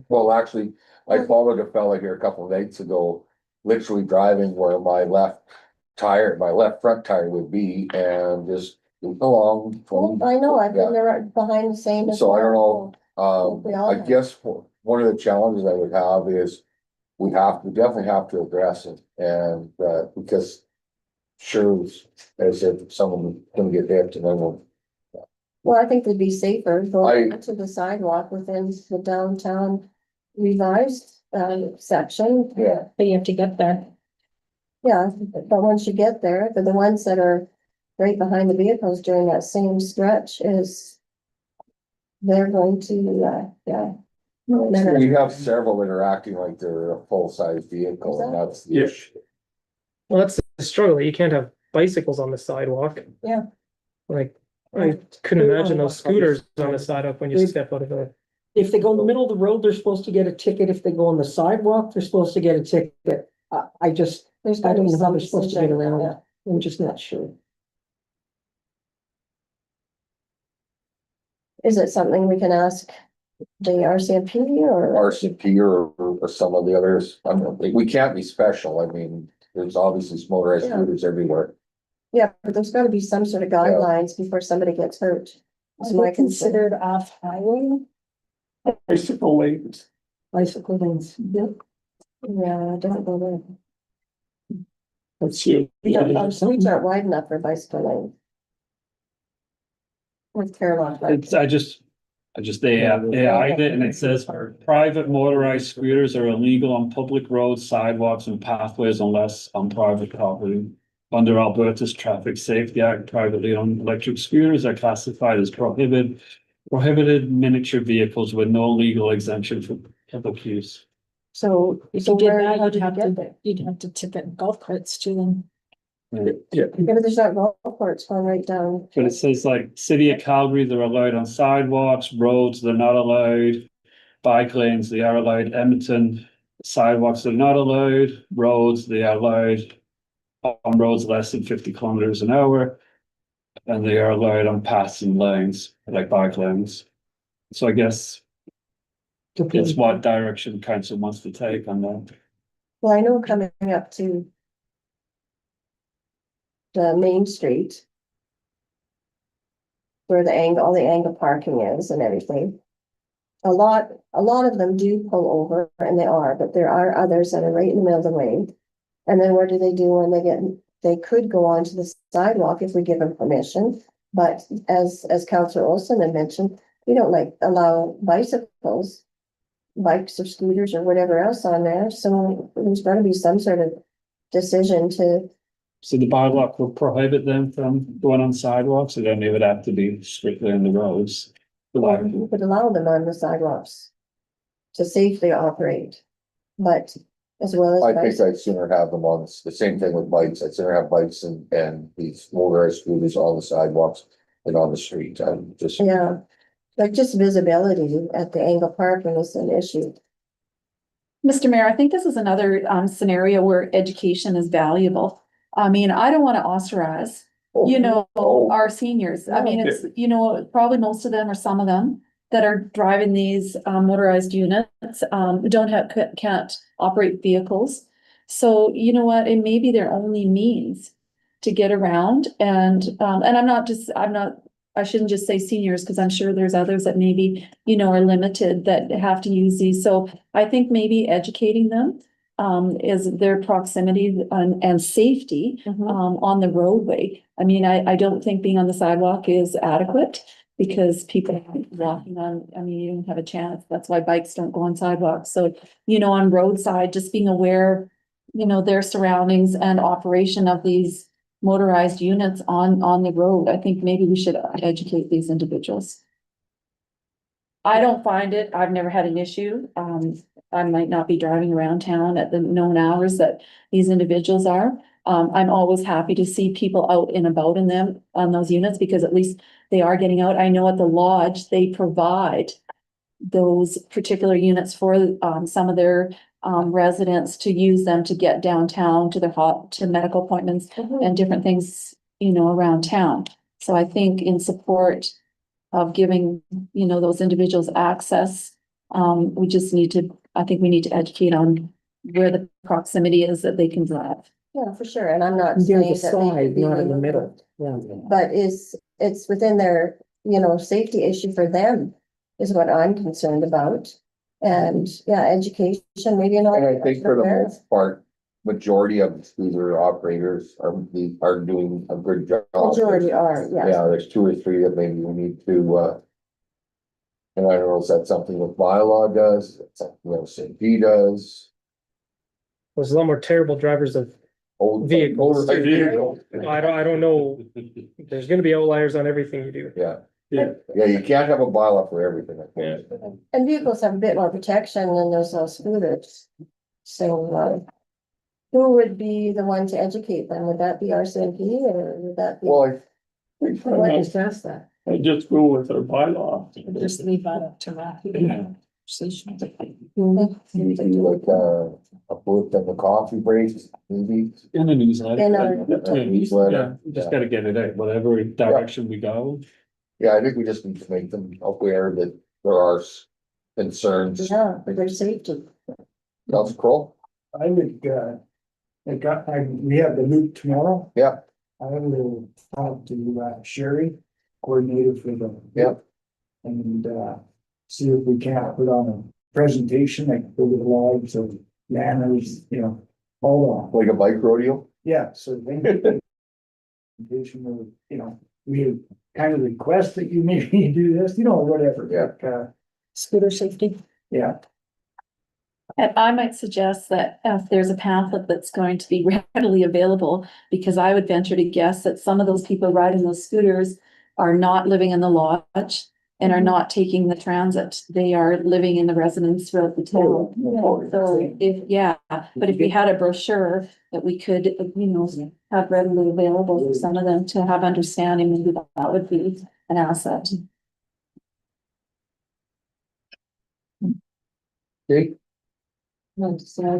Well, actually, I followed a fella here a couple of nights ago, literally driving where my left front tire would be, and just along. Well, I know, I've been there behind the same. as So I don't well. know, We all I have. guess one of the challenges I would have is we definitely have to address it, and, because sure, as if someone gonna get hit and then Well, I think it'd be safer going I- to the sidewalk within the downtown revised section. yeah. But you have to get there. Yeah, but once you get there, but the ones that are right behind the vehicles during that same stretch they're going to, yeah. We have several that are acting like they're a full-size vehicle, and that's the Yeah. issue. Well, that's the struggle. You can't have bicycles on the sidewalk. Yeah. Like, I couldn't imagine those scooters on the sidewalk when you step out of the. If they go in the middle of the road, they're supposed to get a ticket. If they go on the sidewalk, they're supposed to get a ticket. I There's I gotta don't be know how some they're supposed to get decision, around yeah. it. I'm just not sure. Is it something we can ask the RCMP or? RCP or some of the others. I don't think, we can't be special. I mean, there's obviously motorized Yeah. scooters everywhere. Yeah, but there's gotta be some sort of guidelines before somebody gets hurt. Is my concern. Considered off highway, Bicycle lanes. bicycle lanes. Yeah, I don't know there. Let's see. Our streets aren't wide enough for bicycle lane. With Carolina. They hide it and it says private motorized scooters are illegal on public roads, sidewalks and pathways unless on private property. Under Alberta's Traffic Safety Act, privately owned electric scooters are classified as prohibited miniature vehicles with no legal exemption for public use. So, If so you did where, that, how you'd did you have get to, there? you'd have to ticket golf carts to them. Yeah, Yeah, but there's not golf carts going right down. But it says like City of Calgary, they're allowed on sidewalks, roads, they're not allowed. Bike lanes, they are allowed. Edmonton, sidewalks, they're not allowed. Roads, they are allowed. On roads less than 50 kilometers an hour. And they are allowed on passing lanes, like bike lanes. So I guess it's what direction council wants to take on that. Well, I know coming up to the main street, where all the angle parking is and everything. A lot of them do pull over, and but there are others that are right in the middle of the way. And then what do they do when they could go onto the sidewalk if we give them permission, but as Councillor Olson had mentioned, we don't allow bicycles, bikes or scooters or whatever else on there, so there's gotta be some sort of decision to. So the bylaw will prohibit them from going on sidewalks, and then they would have to be strictly on the roads. We could allow them on the sidewalks to safely operate, but as well as. I think I'd sooner have them on, the same thing with bikes. I'd sooner have bikes and these motorized scooters on the sidewalks than on the street. I'm just. Yeah, like just visibility at the angle parking is an issue. Mr. Mayor, I think this is another scenario where education is valuable. I mean, I don't want to ostracize, our seniors. I mean, it's, probably most of them or some of them that are driving these motorized units can't operate vehicles. So you know what, it may be their only means to get around, and I shouldn't just say seniors, because I'm sure there's others that maybe, are limited that have to use these. So I think maybe educating them is their proximity and safety on the roadway. I mean, I don't think being on the sidewalk is adequate, because people walking on, I mean, you don't have a chance. That's why bikes don't go on sidewalks. So, on roadside, just being aware, their surroundings and operation of these motorized units on the road. I think maybe we should educate these individuals. I don't find it, I've never had an issue. I might not be driving around town at the known hours that these individuals are. I'm always happy to see people out and about in them on those units, because at least they are getting out. I know at the lodge, they provide those particular units for some of their residents to use them to get downtown to to medical appointments and different things, around town. So I think in support of giving, those individuals access, we just need to, I think we need to educate on where the proximity is that they can drive. Yeah, for sure, and I'm not Near saying the that they side, should be not in the middle. removed, Yeah. but it's within their, safety issue for them is what I'm concerned about. And education, maybe not. And I think for the most part, majority of the scooter operators are doing a good job. Majority are, yes. Yeah, there's 2 or 3 that maybe we need to, and I don't know, is that something that bylaw does, is that something CP does? There's a lot more terrible drivers of, Old Vehicles. vehicles. I don't know, there's gonna be outliers on everything you do. Yeah, Yeah. yeah, you can't have a bylaw for everything, I think. And vehicles have a bit more protection than those scooters. So, who would be the one to educate them? Would that be RCMP or would that be? Well, I just asked that. I just go with our bylaw. Just leave that up to that. Yeah. you do like, a book and the coffee breaks, maybe. In the newsletter. In our- Yeah, Newsletter. we just gotta get it out, whatever direction we go. Yeah, I think we just need to make them aware that there are concerns. Yeah, for their safety. Council Kroll? I would, we have the loop tomorrow. Yeah. I will talk to Sherry, coordinator for the. Yeah. And, see if we can't put on a presentation, like go to the logs or manners, all Like a bike rodeo? yeah, so then. Presentation of, we kind of request that you maybe do this, whatever. Yeah. But, Scooter safety. yeah, And I might suggest that if there's a pamphlet that's going to be readily available, because I would venture to guess that some of those people riding those scooters are not living in the lodge and are not taking the transit. They are living in the residence throughout the town. So but if we had a brochure that we could, have readily available for some of them to have understanding, maybe that would be an asset. Okay, No, so,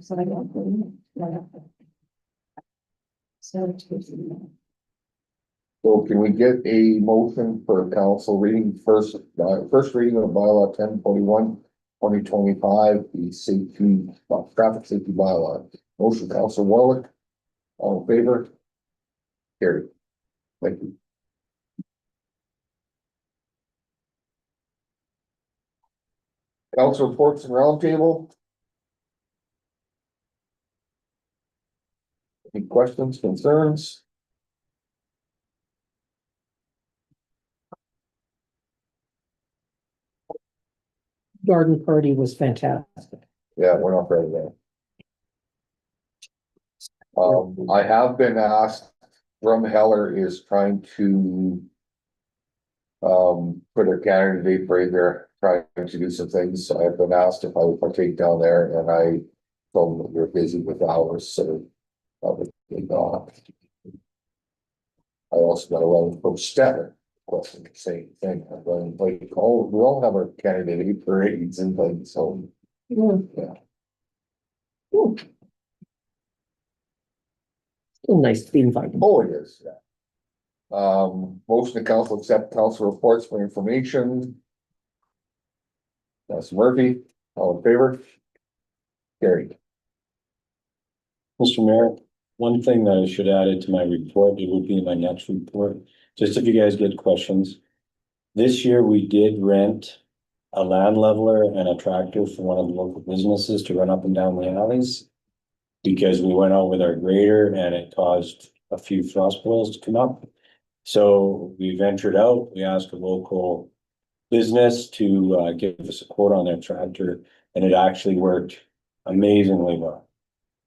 so I don't. So. so can we get a motion for council reading first reading of bylaw 1041/2025, the safety, traffic safety bylaw. Motion, Council Warwick. All in favor? Carried. Thank you. Council reports and roundtable. Any questions, concerns? Garden party was fantastic. Yeah, we're not ready there. I have been asked, Heller is trying to put a candidate for there, trying to do some things. So I've been asked if I would partake down there, and I told them that we're busy with hours, so I would not. I also got a letter from Stetter requesting the same thing. I'm going like, we all have our candidate parades and things, so. Yeah. Still nice to be invited. Oh, it is, yeah. Motion to council accept council reports for information. That's Murphy, all in favor? Carried. Mr. Mayor, one thing that I should add it to my report, it would be in my next report, just if you guys get questions. This year, we did rent a land leveler and a tractor for one of the local businesses to run up and down the alleys. Because we went out with our grader and it caused a few frost boils to come up. So we ventured out, we asked a local business to give us a quote on their tractor, and it actually worked amazingly well.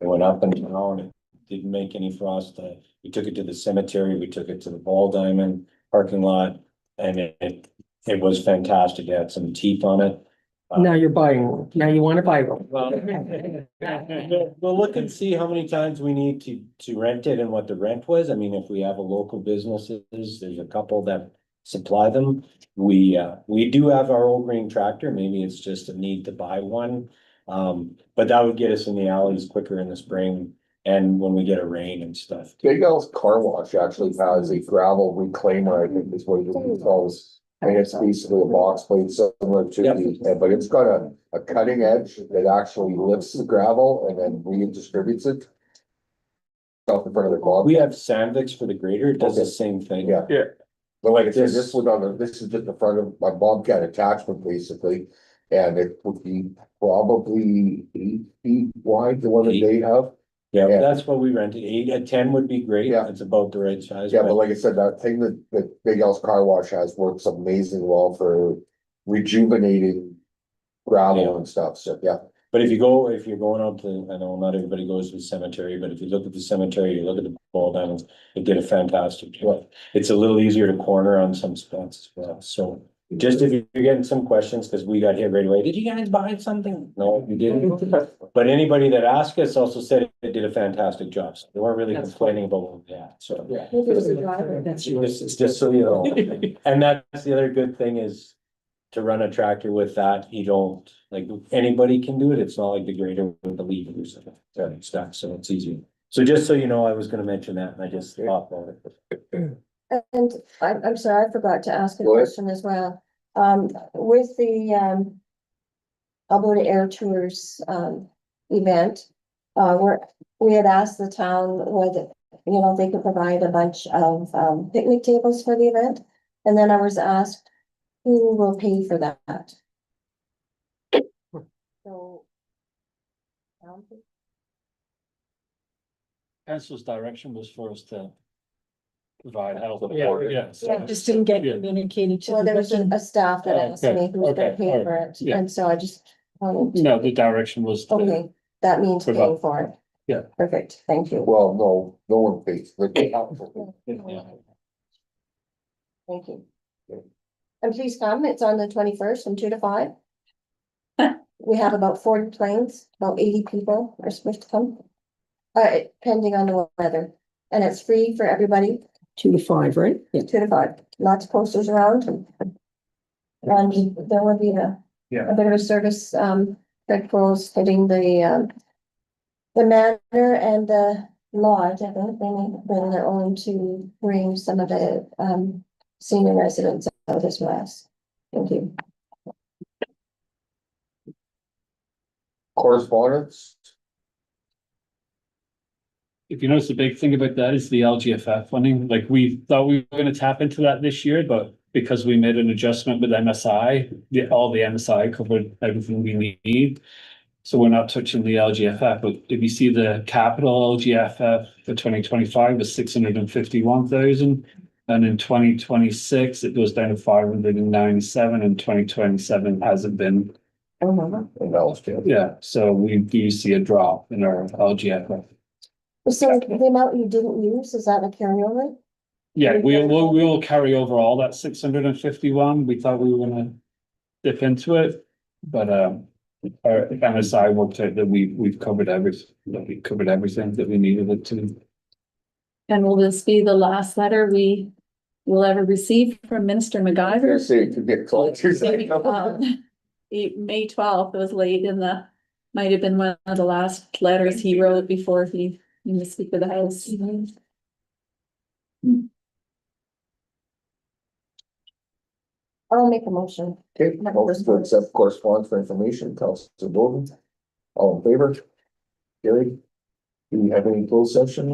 It went up and down, it didn't make any frost. We took it to the cemetery, we took it to the Ball Diamond parking lot, and it was fantastic. It had some teeth on it. Now you're buying one. Now you want to buy one. We'll look and see how many times we need to rent it and what the rent was. I mean, if we have a local businesses, there's a couple that supply them. We do have our old green tractor. Maybe it's just a need to buy one. But that would get us in the alleys quicker in the spring and when we get a rain and stuff. Big L's Car Wash actually has a gravel reclaimer, I think is what it calls. And it's basically a box plate similar to the, but it's got a cutting edge that actually lifts the gravel and then redistributes it. Off in front of the car. We have Sandvix for the grader. It does the same thing. Yeah. Yeah. But like I said, this is just the front of my Bobcat attachment basically, and it would be probably 8 feet wide, the one that they have. Yeah, Yeah. that's what we rented. 10 would be great. Yeah. It's about the right size. Yeah, but like I said, that thing that Big L's Car Wash has works amazing well for rejuvenating gravel and stuff, so yeah. But if you're going out to, I know not everybody goes to the cemetery, but if you look at the cemetery, you look at the Ball Diamonds, it did a fantastic job. It's a little easier to corner on some spots as well, so. Just if you're getting some questions, because we got hit right away, did you guys buy something? No, you didn't. But anybody that asked us also said it did a fantastic job, so they weren't really complaining about what we had, so. Yeah. It's just so you know, and that's the other good thing is. To run a tractor with that, you don't, like, anybody can do it, it's not like the grader with the levers and stuff, so it's easy. So just so you know, I was gonna mention that, and I just thought about it. And I'm sorry, I forgot to ask a Go ahead. question as well. With the, Alberta Air Tours, event, we had asked the town whether, they could provide a bunch of, picnic tables for the event. And then I was asked, who will pay for that? So. Council's direction was for us to provide help. Yeah. Yeah. Yeah. Just didn't get Yeah. communicated to. Well, there the was a staff that asked me Okay, who's gonna okay, pay all for right, it, yeah. and so I just wanted to. No, the direction was. to- Okay, that means For paying that. for it. Yeah. Perfect, thank you. Well, no one pays. Thank you. And please come, it's on the 21st from 2 to 5. We have about 40 planes, about 80 people are supposed to come. Depending on the weather, and it's free for everybody, 2 to 5, right? Yeah. 2 to 5, lots of posters around. And there will be a bit of a service, Red Cross hitting the manor and the lodge. I think then they're on to bring some of the, senior residents out as well. Thank you. Correspondence? If you notice, the big thing about that is the LGFF funding. Like, we thought we were gonna tap into that this year, but because we made an adjustment with MSI, all the MSI covered everything we need. So we're not touching the LGFF, but if you see the capital LGFF for 2025 was 651,000. And in 2026, it goes down to 597, and 2027 hasn't been. Yeah, so we do see a drop in our LGFF. So the amount you didn't use, is that a carryover? Yeah, we'll carry over all that 651. We thought we were gonna dip into it, but our MSI worked out that we've covered everything, that we needed it to. And will this be the last letter we will ever receive from Minister MacGyver? Say it could get closer. May 12th, it was late in might have been one of the last letters he wrote before he, in the Speaker of the House. I'll make a motion. Okay, motion to accept correspondence for information, Councilor Bowden. All in favor? Carried. Do we have any closed session?